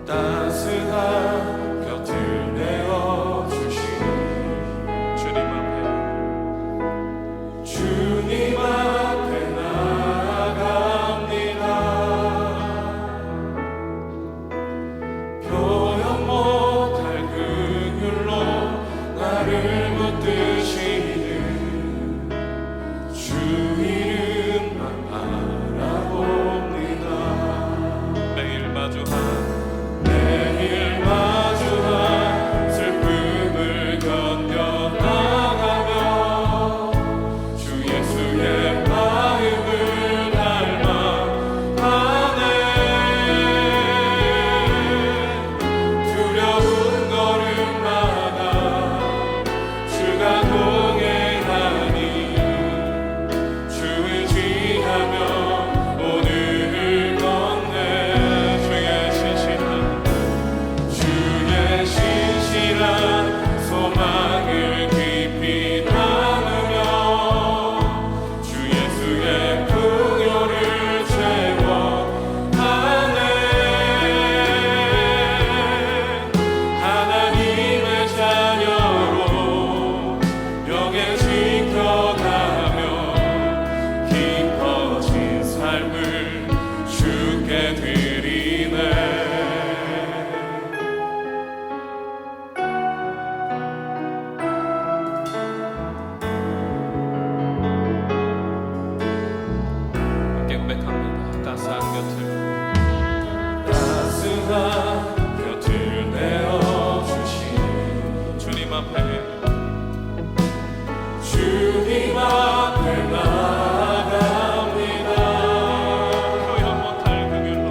따스한 곁을 내어 주신 주님 앞에 나아갑니다. 표현 못할 긍휼로 나를 붙드시는 주 이름만 바라봅니다. 매일 마주한 슬픔을 견뎌나가며 주 예수의 마음을 닮아가네. 두려운 걸음마다 주가 동행하니 주 의지하며 오늘을 걷네. 신실한 소망을 깊이 담으며 주 예수의 풍요를 채워가네. 하나님의 자녀로 영에 지켜가며 깊어진 삶을 주께 드리네. 따스한 곁을 내어주신 주님 앞에 나아갑니다. 표현 못할 긍휼로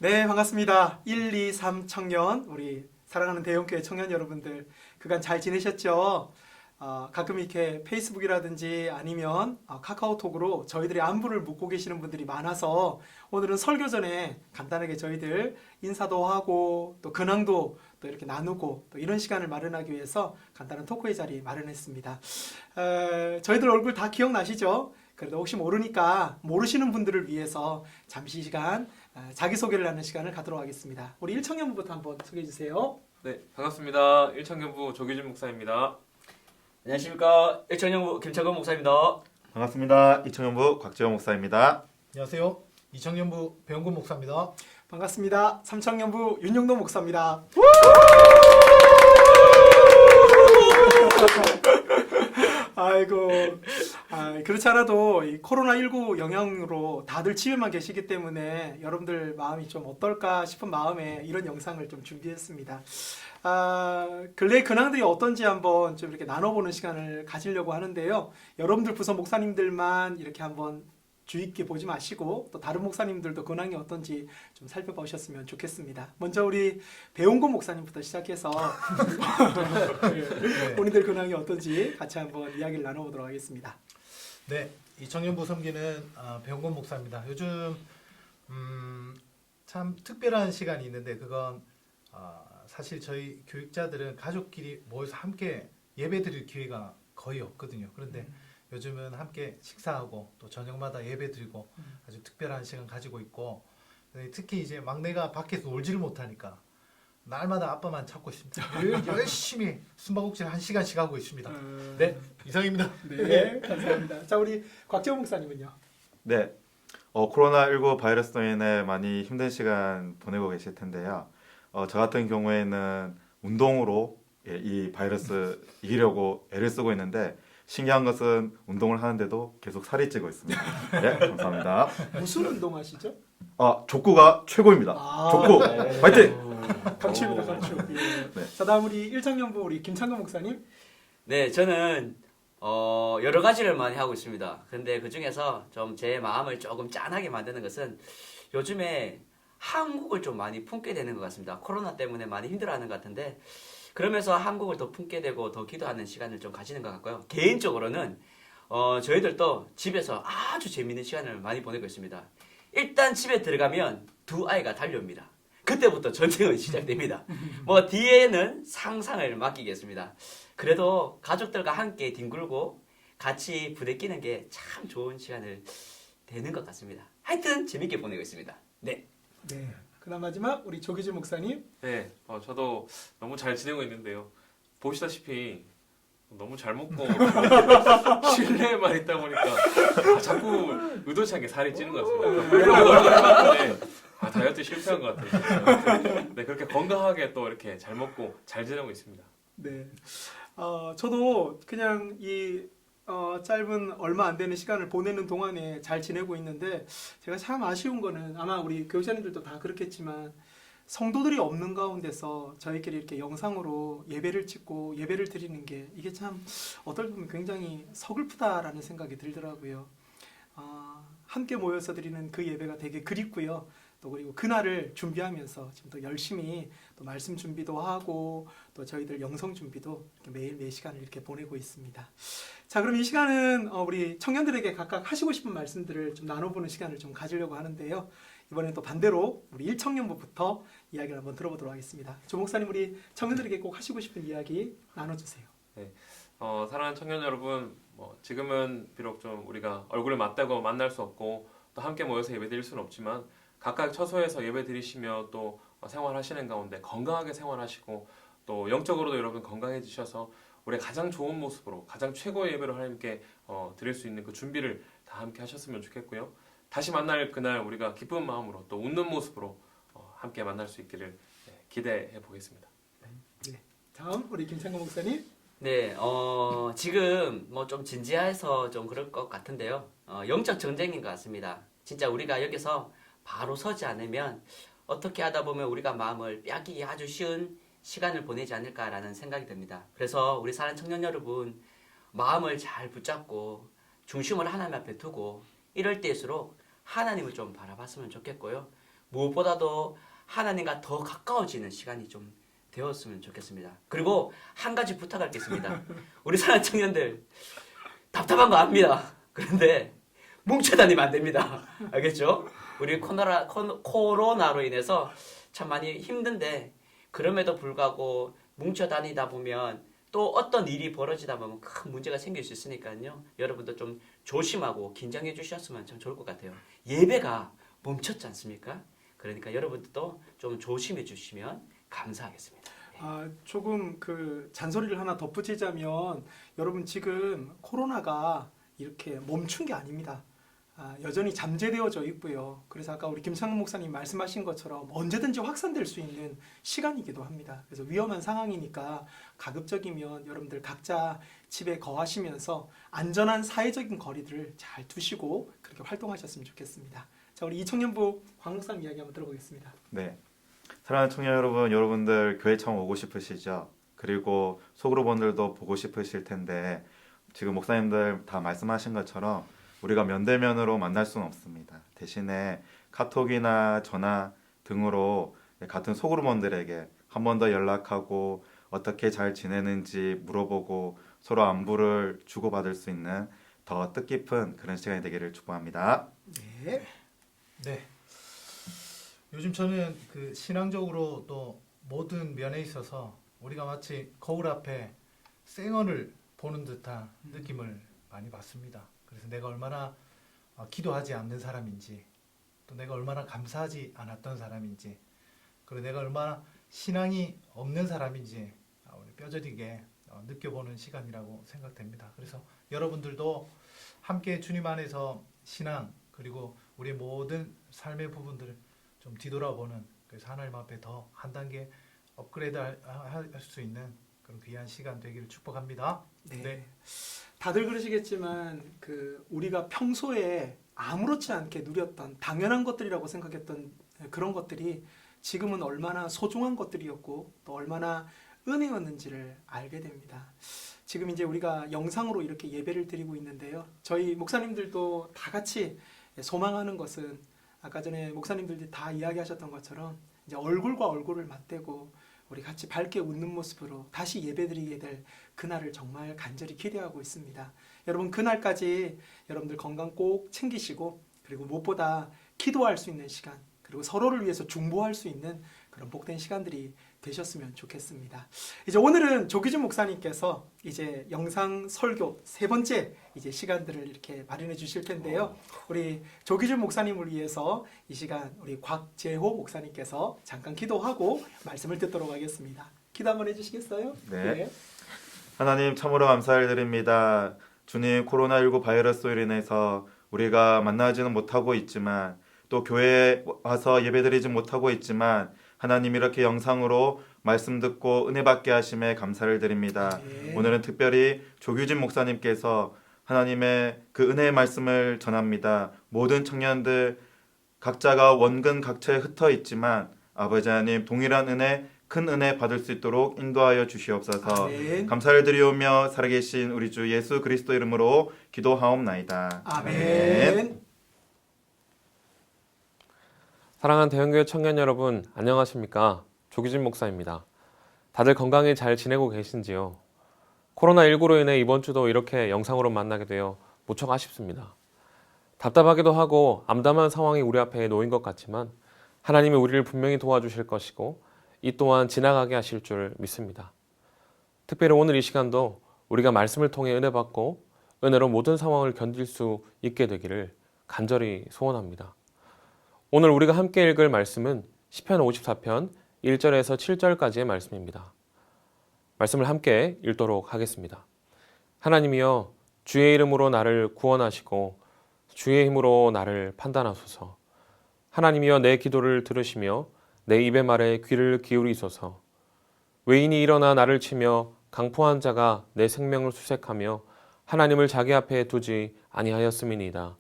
네, 반갑습니다. 1, 2, 3 청년, 우리 사랑하는 대형교회 청년 여러분들, 그간 잘 지내셨죠? 가끔 이렇게 페이스북이라든지 아니면 카카오톡으로 저희들의 안부를 묻고 계시는 분들이 많아서 오늘은 설교 전에 간단하게 저희들 인사도 하고 또 근황도 또 이렇게 나누고 또 이런 시간을 마련하기 위해서 간단한 토크의 자리 마련했습니다. 저희들 얼굴 다 기억나시죠? 그래도 혹시 모르니까 모르시는 분들을 위해서 잠시 시간 자기소개를 하는 시간을 갖도록 하겠습니다. 우리 1청년부부터 한번 소개해 주세요. 네, 반갑습니다. 일청년부 조규진 목사입니다. 안녕하십니까. 일청년부 김창건 목사입니다. 반갑습니다. 이청년부 곽재원 목사입니다. 안녕하세요. 이청년부 배영곤 목사입니다. 반갑습니다. 3청년부 윤용도 목사입니다. 아이고, 그렇지 않아도 이 코로나19 영향으로 다들 집에만 계시기 때문에 여러분들 마음이 좀 어떨까 싶은 마음에 이런 영상을 좀 준비했습니다. 근래 근황들이 어떤지 한번 좀 이렇게 나눠보는 시간을 가지려고 하는데요. 여러분들 부서 목사님들만 이렇게 한번 주의 있게 보지 마시고 또 다른 목사님들도 근황이 어떤지 좀 살펴보셨으면 좋겠습니다. 먼저 우리 배용곤 목사님부터 시작해서 본인들 근황이 어떤지 같이 한번 이야기를 나눠보도록 하겠습니다. 네, 이청년부 섬기는 배영곤 목사입니다. 요즘 참 특별한 시간이 있는데 그건 사실 저희 교육자들은 가족끼리 모여서 함께 예배드릴 기회가 거의 없거든요. 그런데 요즘은 함께 식사하고 또 저녁마다 예배드리고 아주 특별한 시간 가지고 있고 특히 이제 막내가 밖에서 놀지를 못하니까 날마다 아빠만 찾고 있습니다. 열심히 숨바꼭질 1시간씩 하고 있습니다. 네, 이상입니다. 네, 감사합니다. 자, 우리 곽재원 목사님은요? 네, 코로나19 바이러스로 인해 많이 힘든 시간 보내고 계실 텐데요. 저 같은 경우에는 운동으로 이 바이러스 이기려고 애를 쓰고 있는데 신기한 것은 운동을 하는데도 계속 살이 찌고 있습니다. 네, 감사합니다. 무슨 운동하시죠? 족구가 최고입니다. 족구 화이팅! 강추입니다, 강추. 예. 네. 자, 다음 우리 1청년부 우리 김창건 목사님. 네, 저는 여러 가지를 많이 하고 있습니다. 근데 그 중에서 좀 제 마음을 조금 짠하게 만드는 것은 요즘에 한국을 좀 많이 품게 되는 것 같습니다. 코로나 때문에 많이 힘들어하는 것 같은데 그러면서 한국을 더 품게 되고 더 기도하는 시간을 좀 가지는 것 같고요. 개인적으로는 저희들도 집에서 아주 재미있는 시간을 많이 보내고 있습니다. 일단 집에 들어가면 두 아이가 달려옵니다. 그때부터 전쟁은 시작됩니다. 뭐 뒤에는 상상을 맡기겠습니다. 그래도 가족들과 함께 뒹굴고 같이 부대끼는 게 참 좋은 시간을 되는 것 같습니다. 하여튼 재밌게 보내고 있습니다. 네. 네. 그다음 마지막 우리 조기진 목사님. 네, 저도 너무 잘 지내고 있는데요. 보시다시피 너무 잘 먹고 실내에만 있다 보니까 자꾸 의도치 않게 살이 찌는 것 같습니다. 별로 해봤는데 다이어트 실패한 것 같아요. 네, 그렇게 건강하게 또 이렇게 잘 먹고 잘 지내고 있습니다. 네. 저도 그냥 이 짧은 얼마 안 되는 시간을 보내는 동안에 잘 지내고 있는데 제가 참 아쉬운 거는 아마 우리 교육자님들도 다 그렇겠지만 성도들이 없는 가운데서 저희끼리 이렇게 영상으로 예배를 찍고 예배를 드리는 게 이게 참 어떨 때는 굉장히 서글프다라는 생각이 들더라고요. 함께 모여서 드리는 그 예배가 되게 그립고요. 또 그리고 그날을 준비하면서 지금 또 열심히 또 말씀 준비도 하고 또 저희들 영성 준비도 이렇게 매일 매 시간을 이렇게 보내고 있습니다. 자, 그럼 이 시간은 우리 청년들에게 각각 하시고 싶은 말씀들을 좀 나눠보는 시간을 좀 가지려고 하는데요. 이번엔 또 반대로 우리 1청년부부터 이야기를 한번 들어보도록 하겠습니다. 조 목사님, 우리 청년들에게 꼭 하시고 싶은 이야기 나눠주세요. 네, 사랑하는 청년 여러분, 지금은 비록 좀 우리가 얼굴을 맞대고 만날 수 없고 또 함께 모여서 예배드릴 수는 없지만 각각 처소에서 예배드리시며 또 생활하시는 가운데 건강하게 생활하시고 또 영적으로도 여러분 건강해지셔서 우리가 가장 좋은 모습으로 가장 최고의 예배를 하나님께 드릴 수 있는 그 준비를 다 함께 하셨으면 좋겠고요. 다시 만날 그날 우리가 기쁜 마음으로 또 웃는 모습으로 함께 만날 수 있기를 기대해 보겠습니다. 네. 다음 우리 김창건 목사님. 네, 지금 뭐 좀 진지해서 좀 그럴 것 같은데요. 영적 전쟁인 것 같습니다. 진짜 우리가 여기서 바로 서지 않으면 어떻게 하다 보면 우리가 마음을 빼앗기기 아주 쉬운 시간을 보내지 않을까라는 생각이 듭니다. 그래서 우리 사랑하는 청년 여러분, 마음을 잘 붙잡고 중심을 하나님 앞에 두고 이럴 때일수록 하나님을 좀 바라봤으면 좋겠고요. 무엇보다도 하나님과 더 가까워지는 시간이 좀 되었으면 좋겠습니다. 그리고 한 가지 부탁할 게 있습니다. 우리 사랑하는 청년들 답답한 거 압니다. 그런데 뭉쳐 다니면 안 됩니다. 알겠죠? 우리 코로나로 인해서 참 많이 힘든데 그럼에도 불구하고 뭉쳐 다니다 보면 또 어떤 일이 벌어지다 보면 큰 문제가 생길 수 있으니까요. 여러분도 좀 조심하고 긴장해 주셨으면 참 좋을 것 같아요. 예배가 멈췄지 않습니까? 그러니까 여러분들도 좀 조심해 주시면 감사하겠습니다. 조금 그 잔소리를 하나 덧붙이자면 여러분 지금 코로나가 이렇게 멈춘 게 아닙니다. 여전히 잠재되어져 있고요. 그래서 아까 우리 김창훈 목사님 말씀하신 것처럼 언제든지 확산될 수 있는 시간이기도 합니다. 그래서 위험한 상황이니까 가급적이면 여러분들 각자 집에 거하시면서 안전한 사회적인 거리들을 잘 두시고 그렇게 활동하셨으면 좋겠습니다. 자, 우리 이청년부 황 목사님 이야기 한번 들어보겠습니다. 네. 사랑하는 청년 여러분, 여러분들 교회 처음 오고 싶으시죠? 그리고 속으로 분들도 보고 싶으실 텐데 지금 목사님들 다 말씀하신 것처럼 우리가 면대면으로 만날 수는 없습니다. 대신에 카톡이나 전화 등으로 같은 소그룹원들에게 한 번 더 연락하고 어떻게 잘 지내는지 물어보고 서로 안부를 주고받을 수 있는 더 뜻깊은 그런 시간이 되기를 축복합니다. 네. 네. 요즘 저는 그 신앙적으로 또 모든 면에 있어서 우리가 마치 거울 앞에 생언을 보는 듯한 느낌을 많이 받습니다. 그래서 내가 얼마나 기도하지 않는 사람인지, 또 내가 얼마나 감사하지 않았던 사람인지, 그리고 내가 얼마나 신앙이 없는 사람인지 우리 뼈저리게 느껴보는 시간이라고 생각됩니다. 그래서 여러분들도 함께 주님 안에서 신앙 그리고 우리의 모든 삶의 부분들을 좀 뒤돌아보는, 그래서 하나님 앞에 더 한 단계 업그레이드 할 수 있는 그런 귀한 시간 되기를 축복합니다. 네. 다들 그러시겠지만 우리가 평소에 아무렇지 않게 누렸던 당연한 것들이라고 생각했던 그런 것들이 지금은 얼마나 소중한 것들이었고 또 얼마나 은혜였는지를 알게 됩니다. 지금 이제 우리가 영상으로 이렇게 예배를 드리고 있는데요. 저희 목사님들도 다 같이 소망하는 것은 아까 전에 목사님들이 다 이야기하셨던 것처럼 이제 얼굴과 얼굴을 맞대고 우리 같이 밝게 웃는 모습으로 다시 예배드리게 될 그날을 정말 간절히 기대하고 있습니다. 여러분 그날까지 여러분들 건강 꼭 챙기시고 그리고 무엇보다 기도할 수 있는 시간 그리고 서로를 위해서 중보할 수 있는 그런 복된 시간들이 되셨으면 좋겠습니다. 이제 오늘은 조기준 목사님께서 이제 영상 설교 세 번째 이제 시간들을 이렇게 마련해 주실 텐데요. 우리 조기준 목사님을 위해서 이 시간 우리 곽재호 목사님께서 잠깐 기도하고 말씀을 듣도록 하겠습니다. 기도 한번 해주시겠어요? 네. 하나님 참으로 감사를 드립니다. 주님 코로나19 바이러스로 인해서 우리가 만나지는 못하고 있지만 또 교회에 와서 예배드리지 못하고 있지만 하나님 이렇게 영상으로 말씀 듣고 은혜 받게 하심에 감사를 드립니다. 네. 오늘은 특별히 조규진 목사님께서 하나님의 그 은혜의 말씀을 전합니다. 모든 청년들 각자가 원근 각처에 흩어 있지만 아버지 하나님 동일한 은혜 큰 은혜 받을 수 있도록 인도하여 주시옵소서. 아멘. 감사를 드리오며 살아계신 우리 주 예수 그리스도 이름으로 기도하옵나이다. 아멘. 사랑하는 대형교회 청년 여러분, 안녕하십니까? 조기진 목사입니다. 다들 건강히 잘 지내고 계신지요? 코로나19로 인해 이번 주도 이렇게 영상으로 만나게 되어 무척 아쉽습니다. 답답하기도 하고 암담한 상황이 우리 앞에 놓인 것 같지만 하나님이 우리를 분명히 도와주실 것이고 이 또한 지나가게 하실 줄 믿습니다. 특별히 오늘 이 시간도 우리가 말씀을 통해 은혜 받고 은혜로 모든 상황을 견딜 수 있게 되기를 간절히 소원합니다. 오늘 우리가 함께 읽을 말씀은 시편 54편 1절에서 7절까지의 말씀입니다. 말씀을 함께 읽도록 하겠습니다. 하나님이여 주의 이름으로 나를 구원하시고 주의 힘으로 나를 판단하소서. 하나님이여 내 기도를 들으시며 내 입의 말에 귀를 기울이소서. 외인이 일어나 나를 치며 강포한 자가 내 생명을 수색하며 하나님을 자기 앞에 두지 아니하였음이니이다.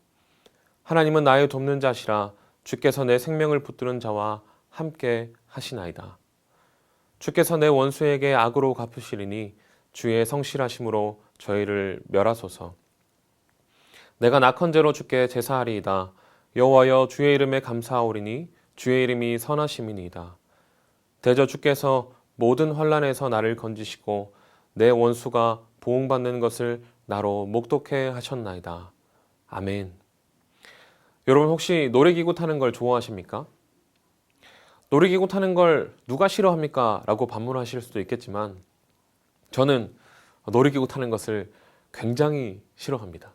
하나님은 나의 돕는 자시라. 주께서 내 생명을 붙드는 자와 함께 하시나이다. 주께서 내 원수에게 악으로 갚으시리니 주의 성실하심으로 저희를 멸하소서. 내가 낙헌제로 주께 제사하리이다. 여호와여 주의 이름에 감사하오리니 주의 이름이 선하심이니이다. 대저 주께서 모든 환난에서 나를 건지시고 내 원수가 보응받는 것을 나로 목독해 하셨나이다. 아멘. 여러분 혹시 놀이기구 타는 걸 좋아하십니까? 놀이기구 타는 걸 누가 싫어합니까? 라고 반문하실 수도 있겠지만 저는 놀이기구 타는 것을 굉장히 싫어합니다.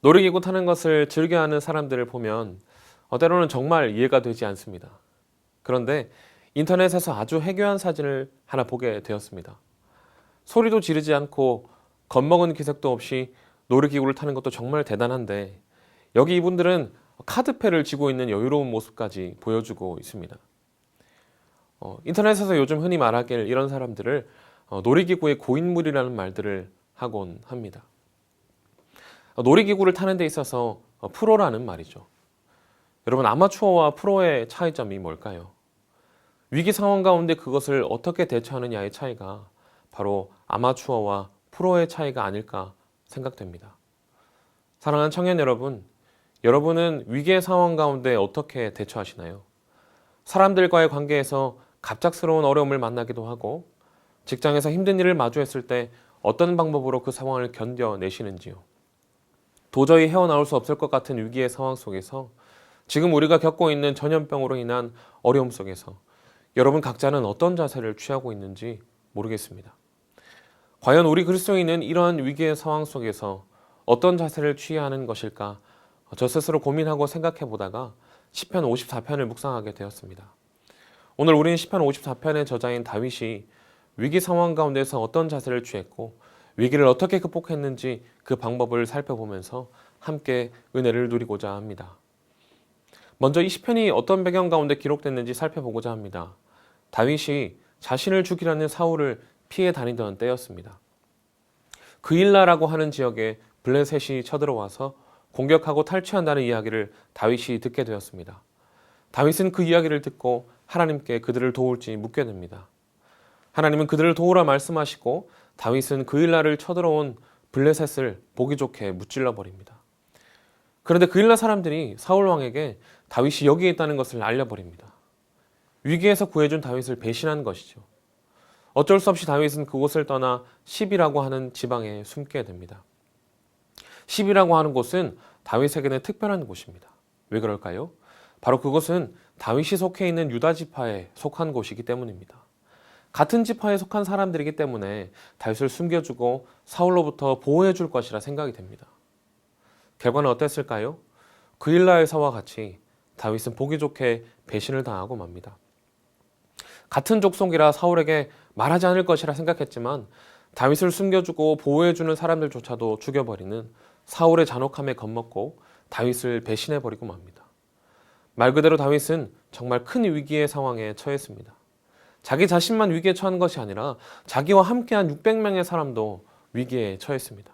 놀이기구 타는 것을 즐겨하는 사람들을 보면 때로는 정말 이해가 되지 않습니다. 그런데 인터넷에서 아주 해괴한 사진을 하나 보게 되었습니다. 소리도 지르지 않고 겁먹은 기색도 없이 놀이기구를 타는 것도 정말 대단한데 여기 이분들은 카드패를 쥐고 있는 여유로운 모습까지 보여주고 있습니다. 인터넷에서 요즘 흔히 말하길 이런 사람들을 놀이기구의 고인물이라는 말들을 하곤 합니다. 놀이기구를 타는 데 있어서 프로라는 말이죠. 여러분 아마추어와 프로의 차이점이 뭘까요? 위기 상황 가운데 그것을 어떻게 대처하느냐의 차이가 바로 아마추어와 프로의 차이가 아닐까 생각됩니다. 사랑하는 청년 여러분, 여러분은 위기의 상황 가운데 어떻게 대처하시나요? 사람들과의 관계에서 갑작스러운 어려움을 만나기도 하고 직장에서 힘든 일을 마주했을 때 어떤 방법으로 그 상황을 견뎌내시는지요? 도저히 헤어나올 수 없을 것 같은 위기의 상황 속에서 지금 우리가 겪고 있는 전염병으로 인한 어려움 속에서 여러분 각자는 어떤 자세를 취하고 있는지 모르겠습니다. 과연 우리 그리스도인은 이러한 위기의 상황 속에서 어떤 자세를 취해야 하는 것일까? 저 스스로 고민하고 생각해 보다가 시편 54편을 묵상하게 되었습니다. 오늘 우리는 시편 54편의 저자인 다윗이 위기 상황 가운데서 어떤 자세를 취했고 위기를 어떻게 극복했는지 그 방법을 살펴보면서 함께 은혜를 누리고자 합니다. 먼저 이 시편이 어떤 배경 가운데 기록됐는지 살펴보고자 합니다. 다윗이 자신을 죽이려는 사울을 피해 다니던 때였습니다. 그일라라고 하는 지역에 블레셋이 쳐들어와서 공격하고 탈취한다는 이야기를 다윗이 듣게 되었습니다. 다윗은 그 이야기를 듣고 하나님께 그들을 도울지 묻게 됩니다. 하나님은 그들을 도우라 말씀하시고 다윗은 그일라를 쳐들어온 블레셋을 보기 좋게 무찔러 버립니다. 그런데 그일라 사람들이 사울 왕에게 다윗이 여기에 있다는 것을 알려버립니다. 위기에서 구해준 다윗을 배신한 것이죠. 어쩔 수 없이 다윗은 그곳을 떠나 시비라고 하는 지방에 숨게 됩니다. 시비라고 하는 곳은 다윗에게는 특별한 곳입니다. 왜 그럴까요? 바로 그곳은 다윗이 속해 있는 유다 지파에 속한 곳이기 때문입니다. 같은 지파에 속한 사람들이기 때문에 다윗을 숨겨주고 사울로부터 보호해줄 것이라 생각이 됩니다. 결과는 어땠을까요? 그일라에서와 같이 다윗은 보기 좋게 배신을 당하고 맙니다. 같은 족속이라 사울에게 말하지 않을 것이라 생각했지만 다윗을 숨겨주고 보호해주는 사람들조차도 죽여버리는 사울의 잔혹함에 겁먹고 다윗을 배신해버리고 맙니다. 말 그대로 다윗은 정말 큰 위기의 상황에 처했습니다. 자기 자신만 위기에 처한 것이 아니라 자기와 함께한 600명의 사람도 위기에 처했습니다.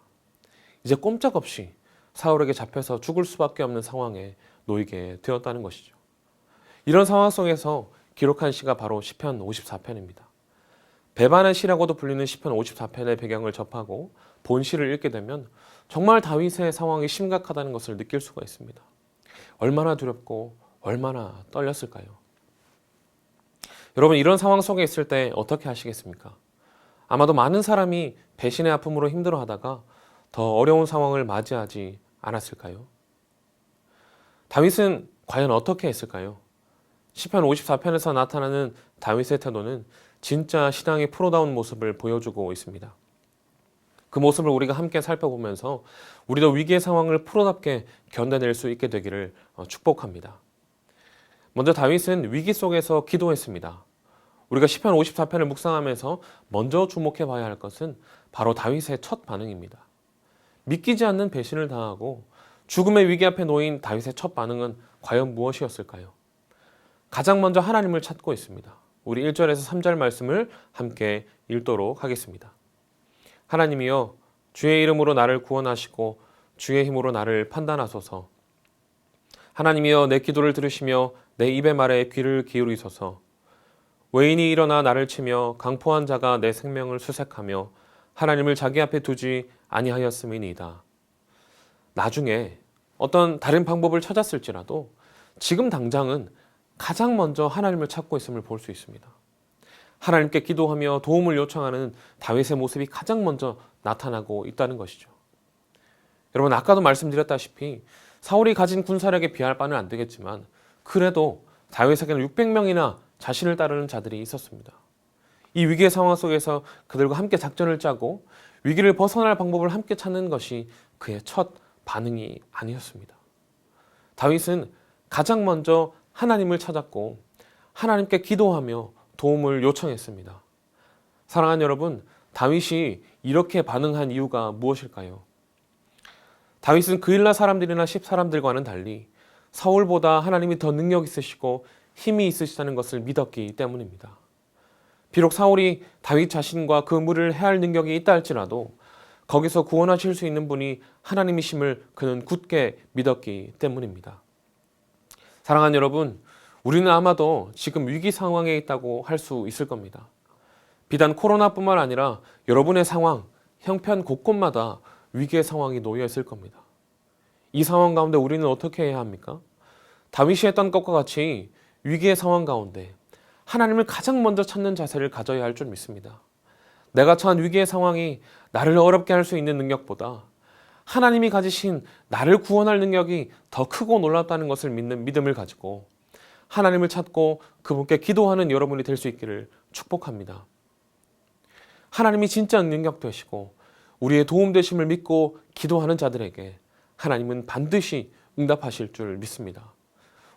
이제 꼼짝없이 사울에게 잡혀서 죽을 수밖에 없는 상황에 놓이게 되었다는 것이죠. 이런 상황 속에서 기록한 시가 바로 시편 54편입니다. 배반의 시라고도 불리는 시편 54편의 배경을 접하고 본 시를 읽게 되면 정말 다윗의 상황이 심각하다는 것을 느낄 수가 있습니다. 얼마나 두렵고 얼마나 떨렸을까요? 여러분 이런 상황 속에 있을 때 어떻게 하시겠습니까? 아마도 많은 사람이 배신의 아픔으로 힘들어하다가 더 어려운 상황을 맞이하지 않았을까요? 다윗은 과연 어떻게 했을까요? 시편 54편에서 나타나는 다윗의 태도는 진짜 신앙의 프로다운 모습을 보여주고 있습니다. 그 모습을 우리가 함께 살펴보면서 우리도 위기의 상황을 프로답게 견뎌낼 수 있게 되기를 축복합니다. 먼저 다윗은 위기 속에서 기도했습니다. 우리가 시편 54편을 묵상하면서 먼저 주목해 봐야 할 것은 바로 다윗의 첫 반응입니다. 믿기지 않는 배신을 당하고 죽음의 위기 앞에 놓인 다윗의 첫 반응은 과연 무엇이었을까요? 가장 먼저 하나님을 찾고 있습니다. 우리 1절에서 3절 말씀을 함께 읽도록 하겠습니다. 하나님이여 주의 이름으로 나를 구원하시고 주의 힘으로 나를 판단하소서. 하나님이여 내 기도를 들으시며 내 입의 말에 귀를 기울이소서. 외인이 일어나 나를 치며 강포한 자가 내 생명을 수색하며 하나님을 자기 앞에 두지 아니하였음이니이다. 나중에 어떤 다른 방법을 찾았을지라도 지금 당장은 가장 먼저 하나님을 찾고 있음을 볼 수 있습니다. 하나님께 기도하며 도움을 요청하는 다윗의 모습이 가장 먼저 나타나고 있다는 것이죠. 여러분, 아까도 말씀드렸다시피 사울이 가진 군사력에 비할 바는 안 되겠지만 그래도 다윗에게는 600명이나 자신을 따르는 자들이 있었습니다. 이 위기의 상황 속에서 그들과 함께 작전을 짜고 위기를 벗어날 방법을 함께 찾는 것이 그의 첫 반응이 아니었습니다. 다윗은 가장 먼저 하나님을 찾았고 하나님께 기도하며 도움을 요청했습니다. 사랑하는 여러분, 다윗이 이렇게 반응한 이유가 무엇일까요? 다윗은 그일라 사람들이나 십 사람들과는 달리 사울보다 하나님이 더 능력 있으시고 힘이 있으시다는 것을 믿었기 때문입니다. 비록 사울이 다윗 자신과 그 무리를 해할 능력이 있다 할지라도 거기서 구원하실 수 있는 분이 하나님이심을 그는 굳게 믿었기 때문입니다. 사랑하는 여러분, 우리는 아마도 지금 위기 상황에 있다고 할 수 있을 겁니다. 비단 코로나뿐만 아니라 여러분의 상황, 형편 곳곳마다 위기의 상황이 놓여 있을 겁니다. 이 상황 가운데 우리는 어떻게 해야 합니까? 다윗이 했던 것과 같이 위기의 상황 가운데 하나님을 가장 먼저 찾는 자세를 가져야 할 줄 믿습니다. 내가 처한 위기의 상황이 나를 어렵게 할 수 있는 능력보다 하나님이 가지신 나를 구원할 능력이 더 크고 놀랍다는 것을 믿는 믿음을 가지고 하나님을 찾고 그분께 기도하는 여러분이 될 수 있기를 축복합니다. 하나님이 진짜 능력 되시고 우리의 도움 되심을 믿고 기도하는 자들에게 하나님은 반드시 응답하실 줄 믿습니다.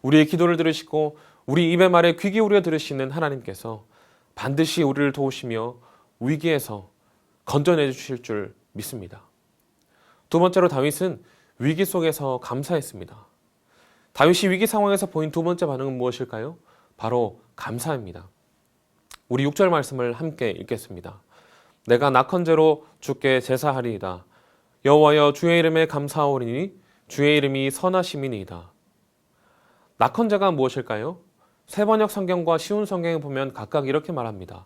우리의 기도를 들으시고 우리 입의 말에 귀 기울여 들으시는 하나님께서 반드시 우리를 도우시며 위기에서 건져내 주실 줄 믿습니다. 두 번째로 다윗은 위기 속에서 감사했습니다. 다윗이 위기 상황에서 보인 두 번째 반응은 무엇일까요? 바로 감사입니다. 우리 6절 말씀을 함께 읽겠습니다. 내가 낙헌제로 주께 제사하리이다. 여호와여, 주의 이름에 감사하오리니 주의 이름이 선하심이니이다. 낙헌제가 무엇일까요? 세번역 성경과 쉬운 성경에 보면 각각 이렇게 말합니다.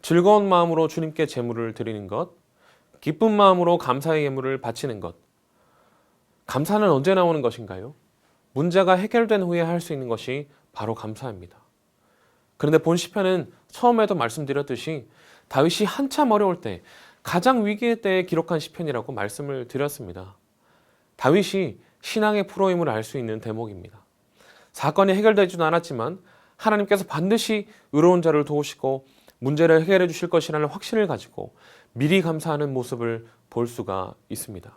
즐거운 마음으로 주님께 제물을 드리는 것, 기쁜 마음으로 감사의 예물을 바치는 것. 감사는 언제 나오는 것인가요? 문제가 해결된 후에 할 수 있는 것이 바로 감사입니다. 그런데 본 시편은 처음에도 말씀드렸듯이 다윗이 한참 어려울 때 가장 위기의 때에 기록한 시편이라고 말씀을 드렸습니다. 다윗이 신앙의 프로임을 알 수 있는 대목입니다. 사건이 해결되지도 않았지만 하나님께서 반드시 의로운 자를 도우시고 문제를 해결해 주실 것이라는 확신을 가지고 미리 감사하는 모습을 볼 수가 있습니다.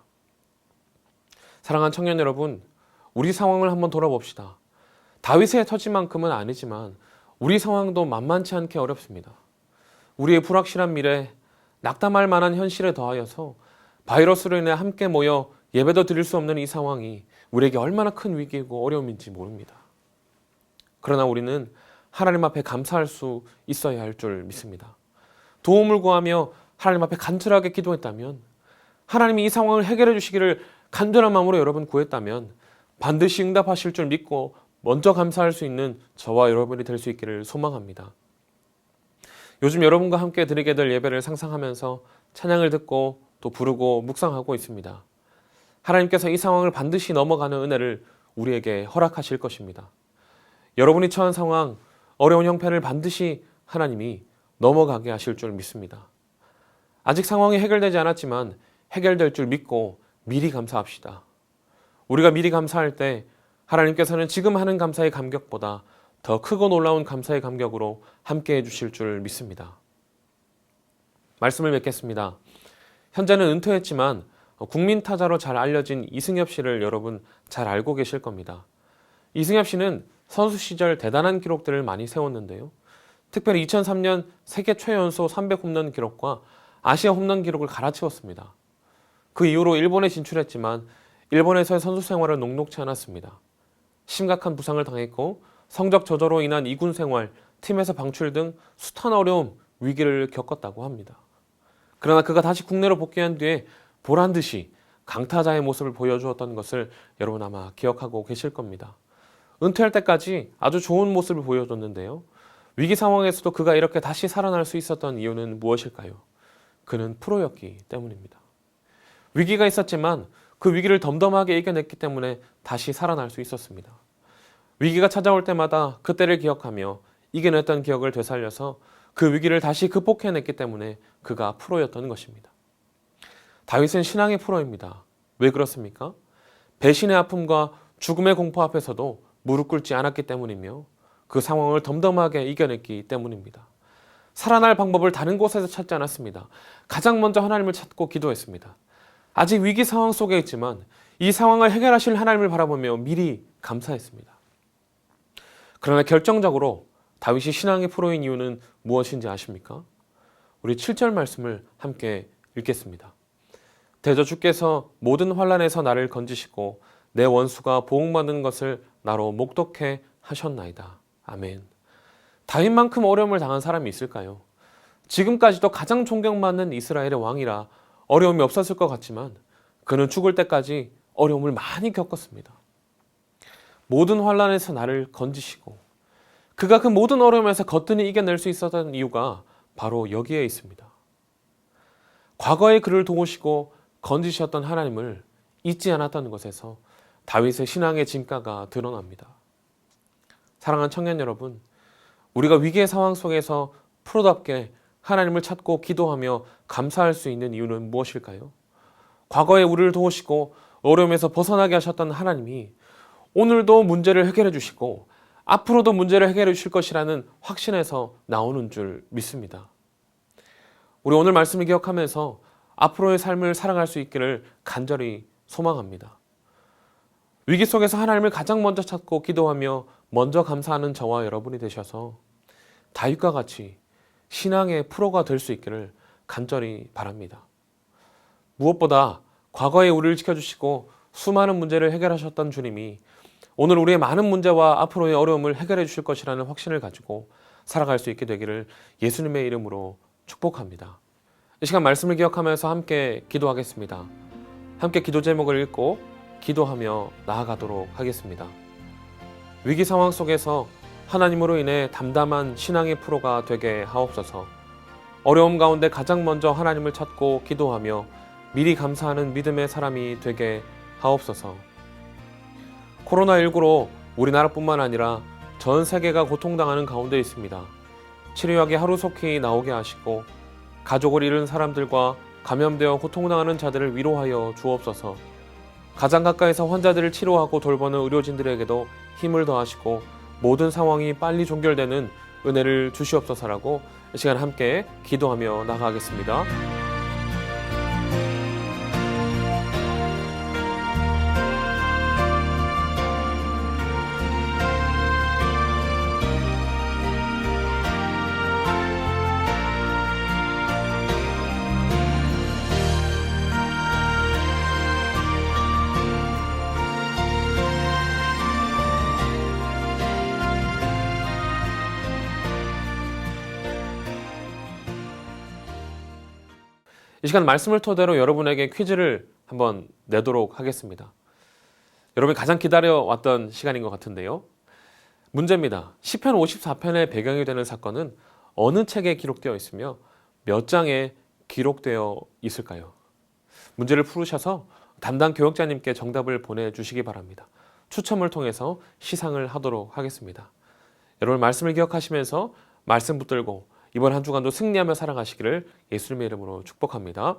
사랑하는 청년 여러분, 우리 상황을 한번 돌아봅시다. 다윗의 처지만큼은 아니지만 우리 상황도 만만치 않게 어렵습니다. 우리의 불확실한 미래, 낙담할 만한 현실에 더하여서 바이러스로 인해 함께 모여 예배도 드릴 수 없는 이 상황이 우리에게 얼마나 큰 위기이고 어려움인지 모릅니다. 그러나 우리는 하나님 앞에 감사할 수 있어야 할 줄 믿습니다. 도움을 구하며 하나님 앞에 간절하게 기도했다면, 하나님이 이 상황을 해결해 주시기를 간절한 마음으로 여러분 구했다면 반드시 응답하실 줄 믿고 먼저 감사할 수 있는 저와 여러분이 될 수 있기를 소망합니다. 요즘 여러분과 함께 드리게 될 예배를 상상하면서 찬양을 듣고 또 부르고 묵상하고 있습니다. 하나님께서 이 상황을 반드시 넘어가는 은혜를 우리에게 허락하실 것입니다. 여러분이 처한 상황, 어려운 형편을 반드시 하나님이 넘어가게 하실 줄 믿습니다. 아직 상황이 해결되지 않았지만 해결될 줄 믿고 미리 감사합시다. 우리가 미리 감사할 때 하나님께서는 지금 하는 감사의 감격보다 더 크고 놀라운 감사의 감격으로 함께해 주실 줄 믿습니다. 말씀을 맺겠습니다. 현재는 은퇴했지만 국민 타자로 잘 알려진 이승엽 씨를 여러분 잘 알고 계실 겁니다. 이승엽 씨는 선수 시절 대단한 기록들을 많이 세웠는데요. 특별히 2003년 세계 최연소 300홈런 기록과 아시아 홈런 기록을 갈아치웠습니다. 그 이후로 일본에 진출했지만 일본에서의 선수 생활은 녹록지 않았습니다. 심각한 부상을 당했고 성적 저조로 인한 2군 생활, 팀에서 방출 등 숱한 어려움, 위기를 겪었다고 합니다. 그러나 그가 다시 국내로 복귀한 뒤에 보란듯이 강타자의 모습을 보여주었던 것을 여러분 아마 기억하고 계실 겁니다. 은퇴할 때까지 아주 좋은 모습을 보여줬는데요. 위기 상황에서도 그가 이렇게 다시 살아날 수 있었던 이유는 무엇일까요? 그는 프로였기 때문입니다. 위기가 있었지만 그 위기를 덤덤하게 이겨냈기 때문에 다시 살아날 수 있었습니다. 위기가 찾아올 때마다 그때를 기억하며 이겨냈던 기억을 되살려서 그 위기를 다시 극복해냈기 때문에 그가 프로였던 것입니다. 다윗은 신앙의 프로입니다. 왜 그렇습니까? 배신의 아픔과 죽음의 공포 앞에서도 무릎 꿇지 않았기 때문이며 그 상황을 덤덤하게 이겨냈기 때문입니다. 살아날 방법을 다른 곳에서 찾지 않았습니다. 가장 먼저 하나님을 찾고 기도했습니다. 아직 위기 상황 속에 있지만 이 상황을 해결하실 하나님을 바라보며 미리 감사했습니다. 그러나 결정적으로 다윗이 신앙의 프로인 이유는 무엇인지 아십니까? 우리 7절 말씀을 함께 읽겠습니다. 대저 주께서 모든 환난에서 나를 건지시고 내 원수가 보응받는 것을 나로 목독해 하셨나이다. 아멘. 다윗만큼 어려움을 당한 사람이 있을까요? 지금까지도 가장 존경받는 이스라엘의 왕이라 어려움이 없었을 것 같지만 그는 죽을 때까지 어려움을 많이 겪었습니다. 모든 환난에서 나를 건지시고 그가 그 모든 어려움에서 거뜬히 이겨낼 수 있었던 이유가 바로 여기에 있습니다. 과거에 그를 도우시고 건지셨던 하나님을 잊지 않았다는 것에서 다윗의 신앙의 진가가 드러납니다. 사랑하는 청년 여러분, 우리가 위기의 상황 속에서 프로답게 하나님을 찾고 기도하며 감사할 수 있는 이유는 무엇일까요? 과거에 우리를 도우시고 어려움에서 벗어나게 하셨던 하나님이 오늘도 문제를 해결해 주시고 앞으로도 문제를 해결해 주실 것이라는 확신에서 나오는 줄 믿습니다. 우리 오늘 말씀을 기억하면서 앞으로의 삶을 살아갈 수 있기를 간절히 소망합니다. 위기 속에서 하나님을 가장 먼저 찾고 기도하며 먼저 감사하는 저와 여러분이 되셔서 다윗과 같이 신앙의 프로가 될 수 있기를 간절히 바랍니다. 무엇보다 과거에 우리를 지켜주시고 수많은 문제를 해결하셨던 주님이 오늘 우리의 많은 문제와 앞으로의 어려움을 해결해 주실 것이라는 확신을 가지고 살아갈 수 있게 되기를 예수님의 이름으로 축복합니다. 이 시간 말씀을 기억하면서 함께 기도하겠습니다. 함께 기도 제목을 읽고 기도하며 나아가도록 하겠습니다. 위기 상황 속에서 하나님으로 인해 담담한 신앙의 프로가 되게 하옵소서. 어려움 가운데 가장 먼저 하나님을 찾고 기도하며 미리 감사하는 믿음의 사람이 되게 하옵소서. 코로나19로 우리나라뿐만 아니라 전 세계가 고통당하는 가운데 있습니다. 치료약이 하루속히 나오게 하시고 가족을 잃은 사람들과 감염되어 고통당하는 자들을 위로하여 주옵소서. 가장 가까이서 환자들을 치료하고 돌보는 의료진들에게도 힘을 더하시고 모든 상황이 빨리 종결되는 은혜를 주시옵소서라고 이 시간 함께 기도하며 나가겠습니다. 이 시간 말씀을 토대로 여러분에게 퀴즈를 한번 내도록 하겠습니다. 여러분이 가장 기다려왔던 시간인 것 같은데요. 문제입니다. 시편 54편의 배경이 되는 사건은 어느 책에 기록되어 있으며 몇 장에 기록되어 있을까요? 문제를 풀으셔서 담당 교역자님께 정답을 보내주시기 바랍니다. 추첨을 통해서 시상을 하도록 하겠습니다. 여러분 말씀을 기억하시면서 말씀 붙들고 이번 한 주간도 승리하며 살아가시기를 예수님의 이름으로 축복합니다.